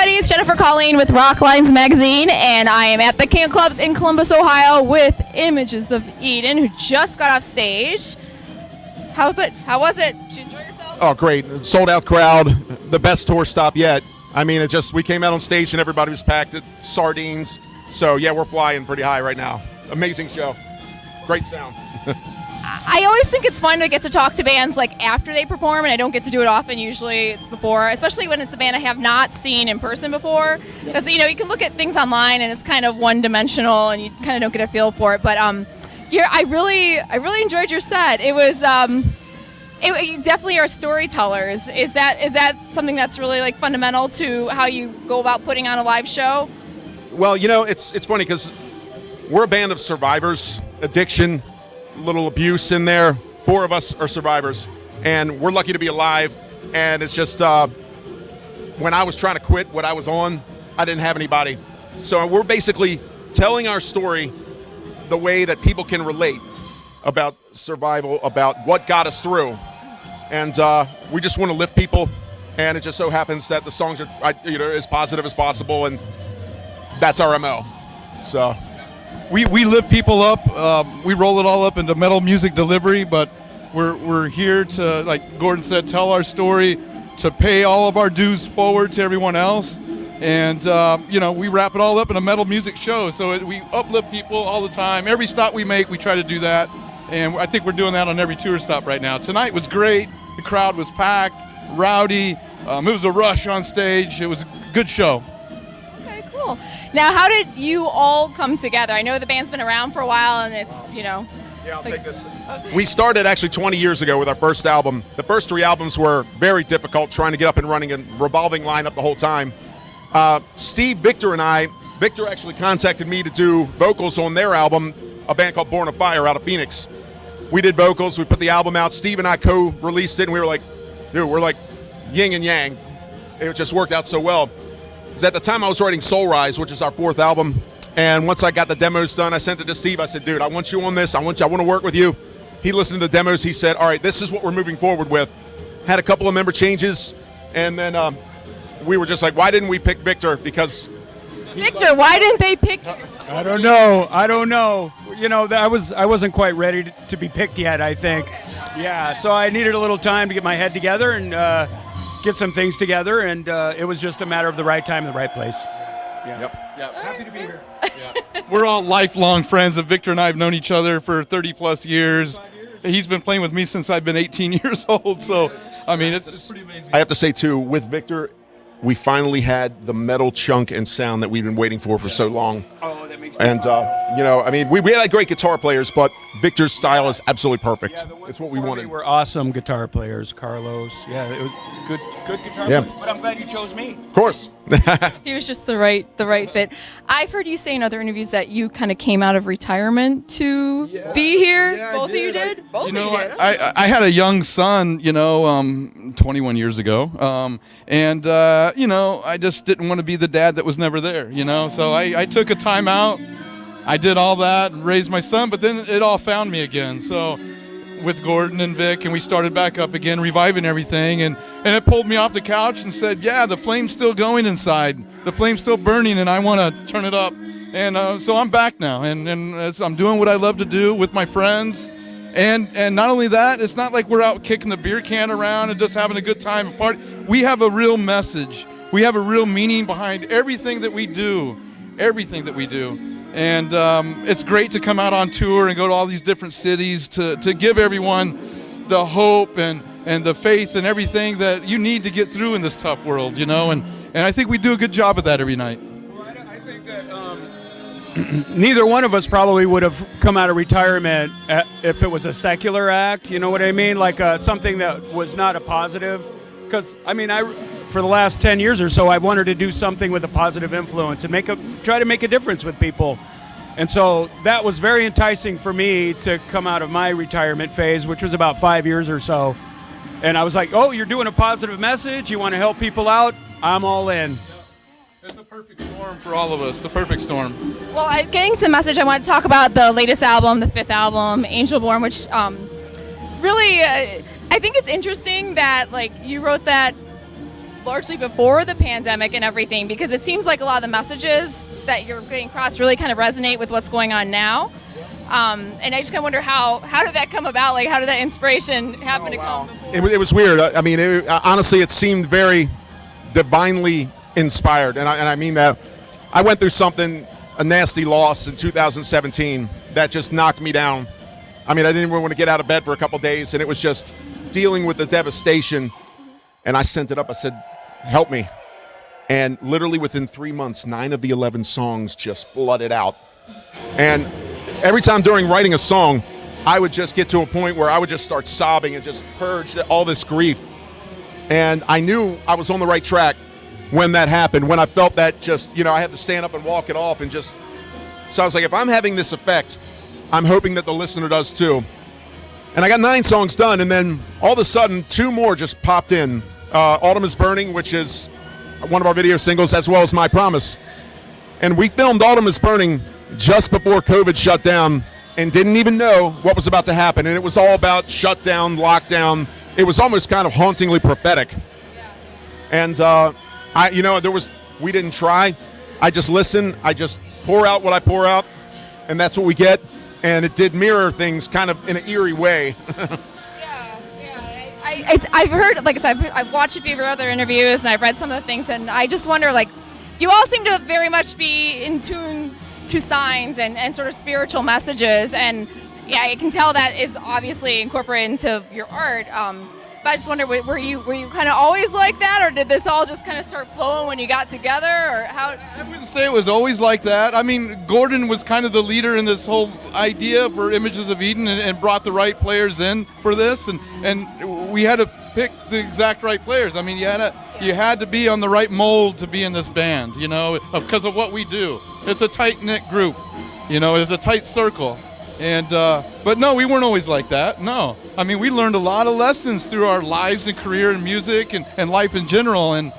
everybody, it's Jennifer Colleen with Rock Lines Magazine, and I am at the Camp Clubs in Columbus, Ohio with Images of Eden, who just got off stage. How was it? Did you enjoy yourself? Oh, great. Sold out crowd. The best tour stop yet. I mean, we came out on stage and everybody was packed at sardines. So, yeah, we're flying pretty high right now. Amazing show. Great sound. I always think it's fun to get to talk to bands like after they perform, and I don't get to do it often. Usually it's before, especially when it's a band I have not seen in person before. Because, you can look at things online and it's kind of one-dimensional and you kind of don't get a feel for it. But I really enjoyed your set. It was you definitely are storytellers. Is that something that's really like fundamental to how you go about putting on a live show? Well, it's funny because we're a band of survivors, addiction, little abuse in there. 4 of us are survivors, and we're lucky to be alive. And it's just when I was trying to quit what I was on, I didn't have anybody. So we're basically telling our story the way that people can relate about survival, about what got us through. And we just want to lift people, and it just so happens that the songs are as positive as possible, and that's our MO. So we lift people up. We roll it all up into metal music delivery, but we're here to, like Gordon said, tell our story, to pay all of our dues forward to everyone else. And, we wrap it all up in a metal music show. So we uplift people all the time. Every stop we make, we try to do that. And I think we're doing that on every tour stop right now. Tonight was great. The crowd was packed, rowdy. It was a rush on stage. It was a good show. Okay, cool. Now, how did you all come together? I know the band's been around for a while, and it's, Yeah, I'll take this. We started actually 20 years ago with our first album. The first 3 albums were very difficult, trying to get up and running and revolving lineup the whole time. Steve, Victor, and Victor actually contacted me to do vocals on their album, a band called Born of Fire out of Phoenix. We did vocals, we put the album out. Steve and I co-released it, and we were like, dude, we're like yin and yang. It just worked out so well. Because at the time I was writing Soul Rise, which is our 4th album, and once I got the demos done, I sent it to Steve. I said, dude, I want you on this. I want to work with you. He listened to the demos. He said, all right, this is what we're moving forward with. Had a couple of member changes, and then we were just like, why didn't we pick Victor? Because Victor, why didn't they pick you? I don't know. I wasn't quite ready to be picked yet, I think. Yeah, so I needed a little time to get my head together and get some things together, and it was just a matter of the right time, the right place. Yeah. Yep. Happy to be here. Yeah. We're all lifelong friends, and Victor and I have known each other for 30-plus years. He's been playing with me since I've been 18 years old, so, I mean, it's pretty amazing. I have to say, too, with Victor, we finally had the metal chunk and sound that we've been waiting for so long. Oh, that makes me And, we had great guitar players, but Victor's style is absolutely perfect. It's what we wanted. We were awesome guitar players, Carlos. Yeah, it was good guitar players, but I'm glad you chose me. Of course. He was just the right fit. I've heard you say in other interviews that you kind of came out of retirement to be here. Yeah, Both of you did? Both of you did. I had a young son, 21 years ago, I just didn't want to be the dad that was never there, So I took a time out. I did all that and raised my son, but then it all found me again. So with Gordon and Vic, and we started back up again, reviving everything, and it pulled me off the couch and said, yeah, the flame's still going inside. The flame's still burning, and I want to turn it up. And so I'm back now, and I'm doing what I love to do with my friends. And not only that, it's not like we're out kicking the beer can around and just having a good time apart. We have a real message. We have a real meaning behind everything that we do. And it's great to come out on tour and go to all these different cities to give everyone the hope and the faith and everything that you need to get through in this tough world, And I think we do a good job of that every night. Well, I think that neither one of us probably would have come out of retirement if it was a secular act, you know what I mean? Like something that was not a positive. Because, for the last 10 years or so, I've wanted to do something with a positive influence and try to make a difference with people. And so that was very enticing for me to come out of my retirement phase, which was about 5 years or so. And I was like, oh, you're doing a positive message? You want to help people out? I'm all in. It's the perfect storm for all of us, the perfect storm. Well, getting to the message, I want to talk about the latest album, the 5th album, Angel Born, which really, I think it's interesting that, you wrote that largely before the pandemic and everything, because it seems like a lot of the messages that you're getting across really kind of resonate with what's going on now. And I just kind of wonder how did that come about? Like, how did that inspiration happen to come before? It was weird. I mean, honestly, it seemed very divinely inspired, and I mean that. I went through a nasty loss in 2017 that just knocked me down. I mean, I didn't even want to get out of bed for a couple days, and it was just dealing with the devastation. And I sent it up. I said, help me. And literally within 3 months, 9 of the 11 songs just flooded out. And every time during writing a song, I would just get to a point where I would just start sobbing and just purge all this grief. And I knew I was on the right track when that happened, when I felt that just, I had to stand up and walk it off and just, so I was like, if I'm having this effect, I'm hoping that the listener does too. And I got 9 songs done, and then all of a sudden, 2 more just popped in. Autumn is Burning, which is one of our video singles, as well as My Promise. And we filmed Autumn is Burning just before COVID shut down and didn't even know what was about to happen. And it was all about shutdown, lockdown. It was almost kind of hauntingly prophetic. And we didn't try. I just listen. I just pour out what I pour out, and that's what we get. And it did mirror things kind of in an eerie way. I've heard, like I said, I've watched a few of your other interviews, and I've read some of the things, and I just wonder, like, you all seem to very much be in tune to signs and sort of spiritual messages, and yeah, I can tell that is obviously incorporated into your art. But I just wonder, were you kind of always like that, or did this all just kind of start flowing when you got together, or how? I wouldn't say it was always like that. I mean, Gordon was kind of the leader in this whole idea for Images of Eden, and brought the right players in for this, and we had to pick the exact right players. I mean, you had to be on the right mold to be in this band, because of what we do. It's a tight-knit group, it's a tight circle. And but no, we weren't always like that. No, I mean, we learned a lot of lessons through our lives and career in music and life in general. And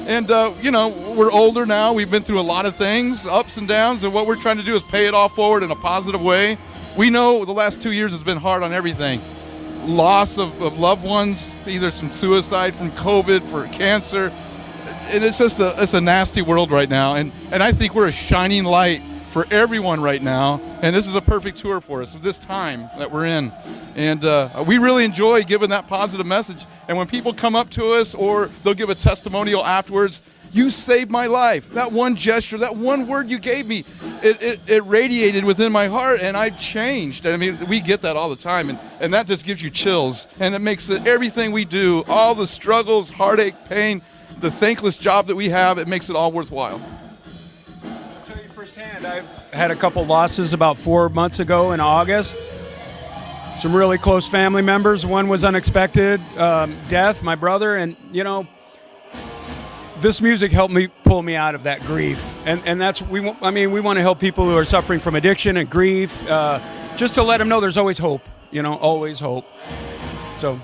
we're older now. We've been through a lot of things, ups and downs, and what we're trying to do is pay it all forward in a positive way. We know the last 2 years has been hard on everything. Loss of loved ones, either from suicide, from COVID, for cancer. And it's just it's a nasty world right now. And I think we're a shining light for everyone right now, and this is a perfect tour for us, this time that we're in. And we really enjoy giving that positive message. And when people come up to us, or they'll give a testimonial afterwards, you saved my life. That one gesture, that one word you gave me, it radiated within my heart, and I've changed. I mean, we get that all the time, and that just gives you chills. And it makes everything we do, all the struggles, heartache, pain, the thankless job that we have, it makes it all worthwhile. I've had a couple losses about 4 months ago in August. Some really close family members. One was unexpected death, my brother, and this music helped me pull me out of that grief. And that's we want to help people who are suffering from addiction and grief, just to let them know there's always hope. Always hope. So.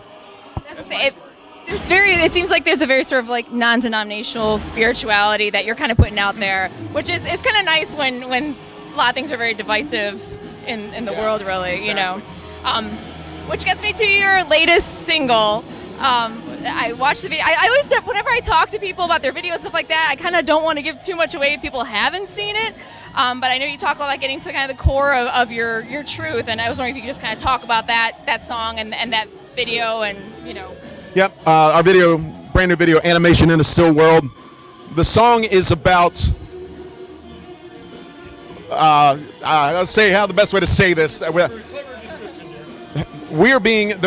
It seems like there's a very sort of like non-denominational spirituality that you're kind of putting out there, which is kind of nice when a lot of things are very divisive in the world, really, Which gets me to your latest single. I watched the video. I always, whenever I talk to people about their videos and stuff like that, I kind of don't want to give too much away if people haven't seen it. But I know you talk about getting to kind of the core of your truth, and I was wondering if you could just kind of talk about that song and that video and. Yep, our video, brand new video, Animation in a Still World. The song is about, let's say how the best way to say this. The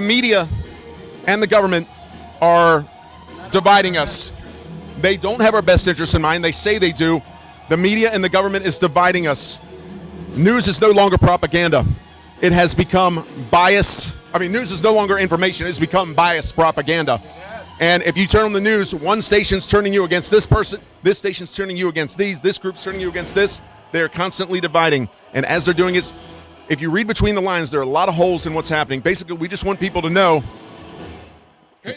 media and the government are dividing us. They don't have our best interests in mind. They say they do. The media and the government is dividing us. News is no longer propaganda. It has become biased. News is no longer information. It's become biased propaganda. And if you turn on the news, one station's turning you against this person, this station's turning you against these, this group's turning you against this. They're constantly dividing. And as they're doing it, if you read between the lines, there are a lot of holes in what's happening. Basically, we just want people to know,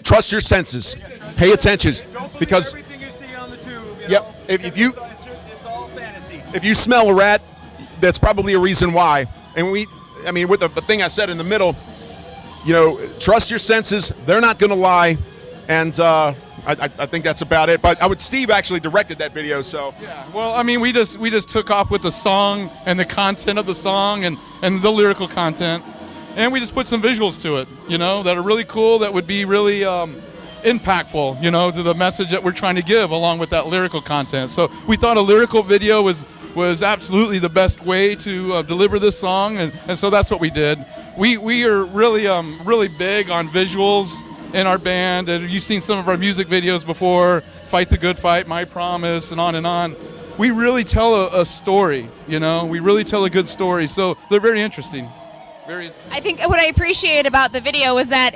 trust your senses, pay attention. Because everything you see on the tube, yep, it's all fantasy. If you smell a rat, that's probably a reason why. And with the thing I said in the middle, trust your senses. They're not going to lie. And I think that's about it. But Steve actually directed that video, so. Yeah. Well, I mean, we just took off with the song and the content of the song and the lyrical content, and we just put some visuals to it, that are really cool, that would be really impactful, to the message that we're trying to give along with that lyrical content. So we thought a lyrical video was absolutely the best way to deliver this song, and so that's what we did. We are really big on visuals in our band, and you've seen some of our music videos before, Fight the Good Fight, My Promise, and on and on. We really tell a story, we really tell a good story, so they're very interesting. I think what I appreciate about the video was that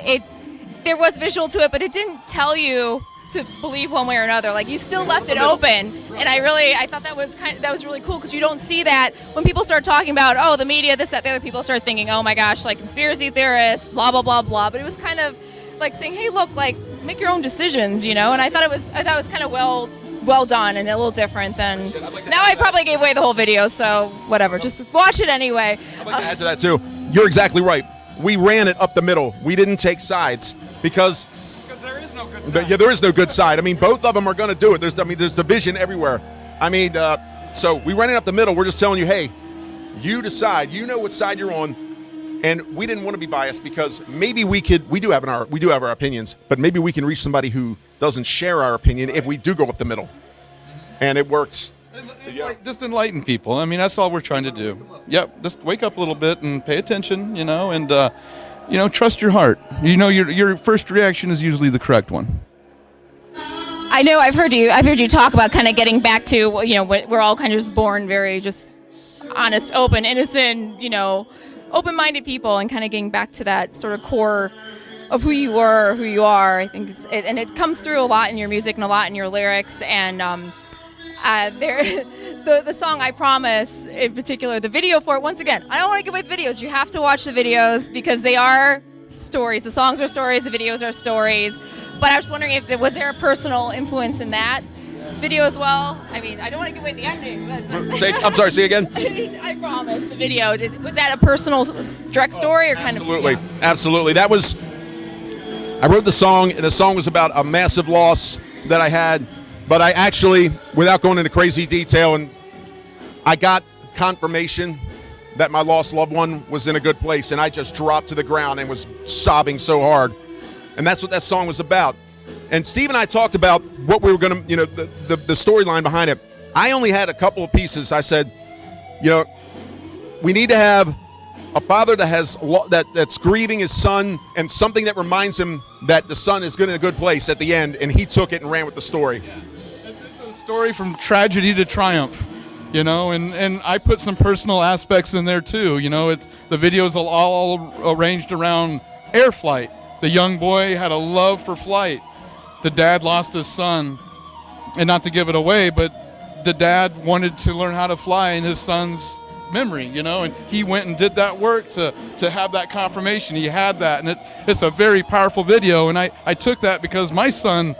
there was visual to it, but it didn't tell you to believe one way or another. Like, you still left it open, and I thought that was really cool, because you don't see that when people start talking about, the media, this, that, the other. People start thinking, oh my gosh, like conspiracy theorists, blah blah blah blah. But it was kind of like saying, hey, look, like, make your own decisions, And I thought it was kind of well done and a little different than. Now I probably gave away the whole video, so whatever. Just watch it anyway. I'd like to add to that too. You're exactly right. We ran it up the middle. We didn't take sides because there is no good side. Yeah, there is no good side. I mean, both of them are going to do it. There's division everywhere. I mean, so we ran it up the middle. We're just telling you, hey, you decide. You know what side you're on. And we didn't want to be biased because maybe we do have our opinions, but maybe we can reach somebody who doesn't share our opinion if we do go up the middle. And it worked. Just enlighten people. I mean, that's all we're trying to do. Yep, just wake up a little bit and pay attention, and trust your heart. Your first reaction is usually the correct one. I know I've heard you talk about kind of getting back to, we're all kind of just born very just honest, open, innocent, open-minded people, and kind of getting back to that sort of core of who you were, who you are. I think and it comes through a lot in your music and a lot in your lyrics, and the song I Promise in particular, the video for it, once again, I don't want to give away videos. You have to watch the videos because they are stories. The songs are stories, the videos are stories. But I was wondering if was there a personal influence in that video as well? I mean, I don't want to give away the ending. But I'm sorry, say again? I Promise, the video. Was that a personal direct story or kind of? Absolutely. I wrote the song, and the song was about a massive loss that I had. But I actually, without going into crazy detail, and I got confirmation that my lost loved one was in a good place, and I just dropped to the ground and was sobbing so hard. And that's what that song was about. And Steve and I talked about what we were going to, the storyline behind it. I only had a couple of pieces. I said, we need to have a father that's grieving his son, and something that reminds him that the son is good in a good place at the end, and he took it and ran with the story. It's a story from tragedy to triumph, and I put some personal aspects in there too. The videos are all arranged around air flight. The young boy had a love for flight. The dad lost his son, and not to give it away, but the dad wanted to learn how to fly in his son's memory, and he went and did that work to have that confirmation. He had that, and it's a very powerful video, and I took that because my son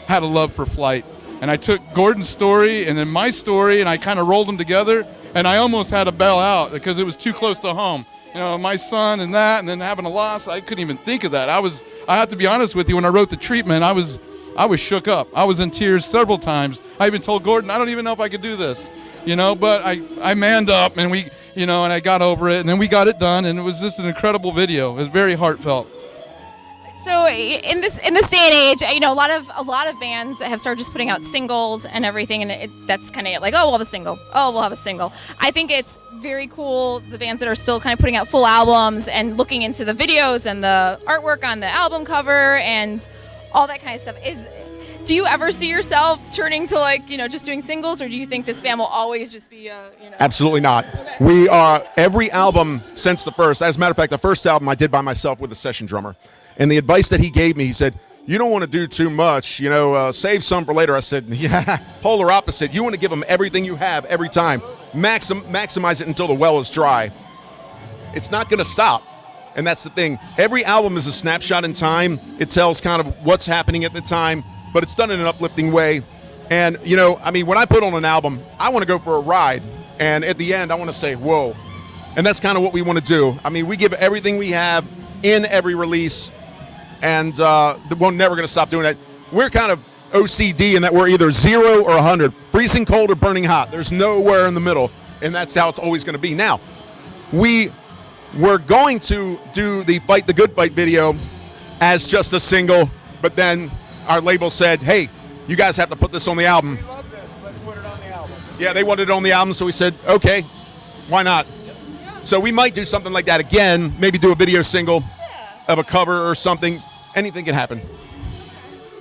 had a love for flight, and I took Gordon's story and then my story, and I kind of rolled them together, and I almost had to bail out because it was too close to home. My son and that, and then having a loss, I couldn't even think of that. I have to be honest with you, when I wrote the treatment, I was shook up. I was in tears several times. I even told Gordon, I don't even know if I could do this, but I manned up, and we, and I got over it, and then we got it done, and it was just an incredible video. It was very heartfelt. So in this day and age, a lot of bands have started just putting out singles and everything, and that's kind of like, we'll have a single. We'll have a single. I think it's very cool, the bands that are still kind of putting out full albums and looking into the videos and the artwork on the album cover and all that kind of stuff. Do you ever see yourself turning to just doing singles, or do you think this band will always just be Absolutely not. Okay. We are every album since the first. As a matter of fact, the first album I did by myself with a session drummer. And the advice that he gave me, he said, you don't want to do too much, save some for later. I said, yeah, polar opposite. You want to give them everything you have every time. Maximize it until the well is dry. It's not going to stop. And that's the thing. Every album is a snapshot in time. It tells kind of what's happening at the time, but it's done in an uplifting way. And, when I put on an album, I want to go for a ride. And at the end, I want to say, whoa. And that's kind of what we want to do. We give everything we have in every release. and we're never going to stop doing that. We're kind of OCD in that we're either 0 or 100, freezing cold or burning hot. There's nowhere in the middle, and that's how it's always going to be. Now, we were going to do the Fight the Good Fight video as just a single, but then our label said, hey, you guys have to put this on the album. We love this. Let's put it on the album. Yeah, they wanted it on the album, so we said, okay, why not? So we might do something like that again, maybe do a video single of a cover or something. Anything can happen.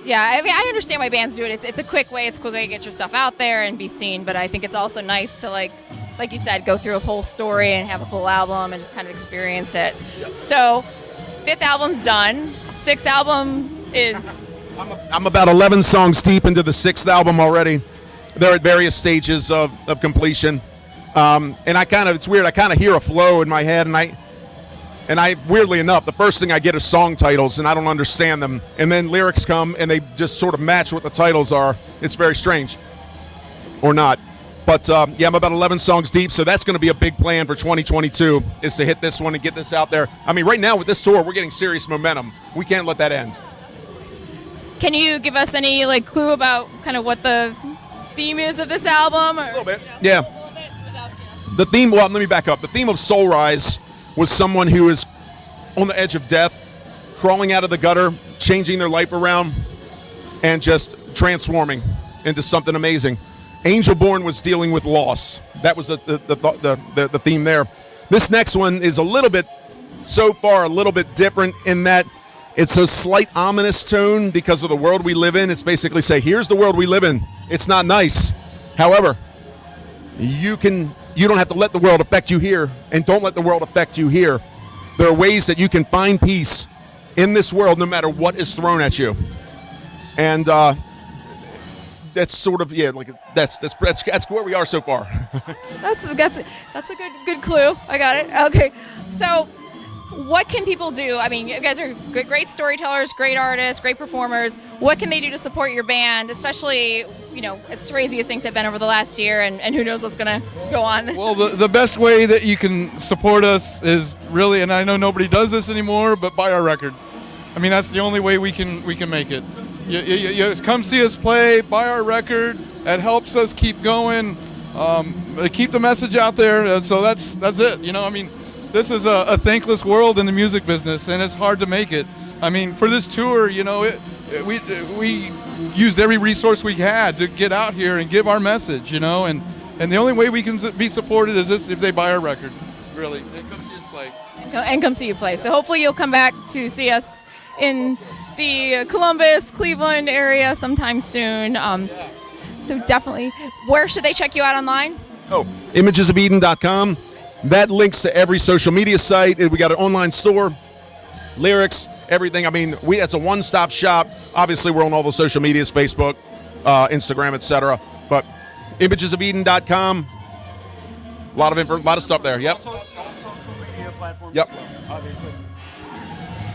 Yeah, I mean, I understand why bands do it. It's a quick way. It's a quick way to get your stuff out there and be seen. But I think it's also nice to, like you said, go through a whole story and have a full album and just kind of experience it. So, 5th album's done. 6th album is... I'm about 11 songs deep into the 6th album already. They're at various stages of completion. And it's weird, I kind of hear a flow in my head, and I weirdly enough, the first thing I get is song titles, and I don't understand them. And then lyrics come, and they just sort of match what the titles are. It's very strange. Or not. But, yeah, I'm about 11 songs deep, so that's going to be a big plan for 2022, is to hit this one and get this out there. I mean, right now with this tour, we're getting serious momentum. We can't let that end. Can you give us any, clue about kind of what the theme is of this album? Or, a little bit, yeah. The theme, well, let me back up. The theme of Soul Rise was someone who is on the edge of death, crawling out of the gutter, changing their life around, and just transforming into something amazing. Angel Born was dealing with loss. That was the theme there. This next one is a little bit different in that it's a slight ominous tone because of the world we live in. It's basically say, here's the world we live in. It's not nice. However, you don't have to let the world affect you here, and don't let the world affect you here. There are ways that you can find peace in this world no matter what is thrown at you. And that's sort of that's where we are so far. That's a good clue. I got it. Okay. So what can people do? I mean, you guys are great storytellers, great artists, great performers. What can they do to support your band, especially, as crazy as things have been over the last year, and who knows what's going to go on? Well, the best way that you can support us is really, and I know nobody does this anymore, but buy our record. I mean, that's the only way we can make it. You come see us play, buy our record. It helps us keep going, keep the message out there. So that's it. I mean, this is a thankless world in the music business, and it's hard to make it. I mean, for this tour, we used every resource we had to get out here and give our message, and the only way we can be supported is if they buy our record, really, and come see us play. And come see you play. So hopefully you'll come back to see us in the Columbus, Cleveland area sometime soon. So definitely, where should they check you out online? imagesofeden.com. That links to every social media site. We got an online store, lyrics, everything. I mean, it's a one-stop shop. Obviously, we're on all the social medias, Facebook, Instagram, etc. But imagesofeden.com. A lot of stuff there. Yep. All social media platforms. Yep. Obviously.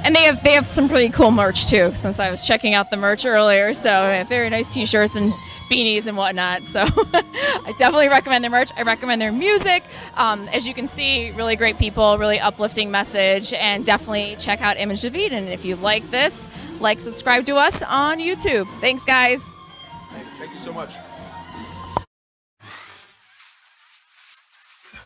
And they have some pretty cool merch too, since I was checking out the merch earlier. So they have very nice t-shirts and beanies and whatnot. So I definitely recommend their merch. I recommend their music. As you can see, really great people, really uplifting message, and definitely check out Image of Eden. If you like this, subscribe to us on YouTube. Thanks, guys. Thank you so much.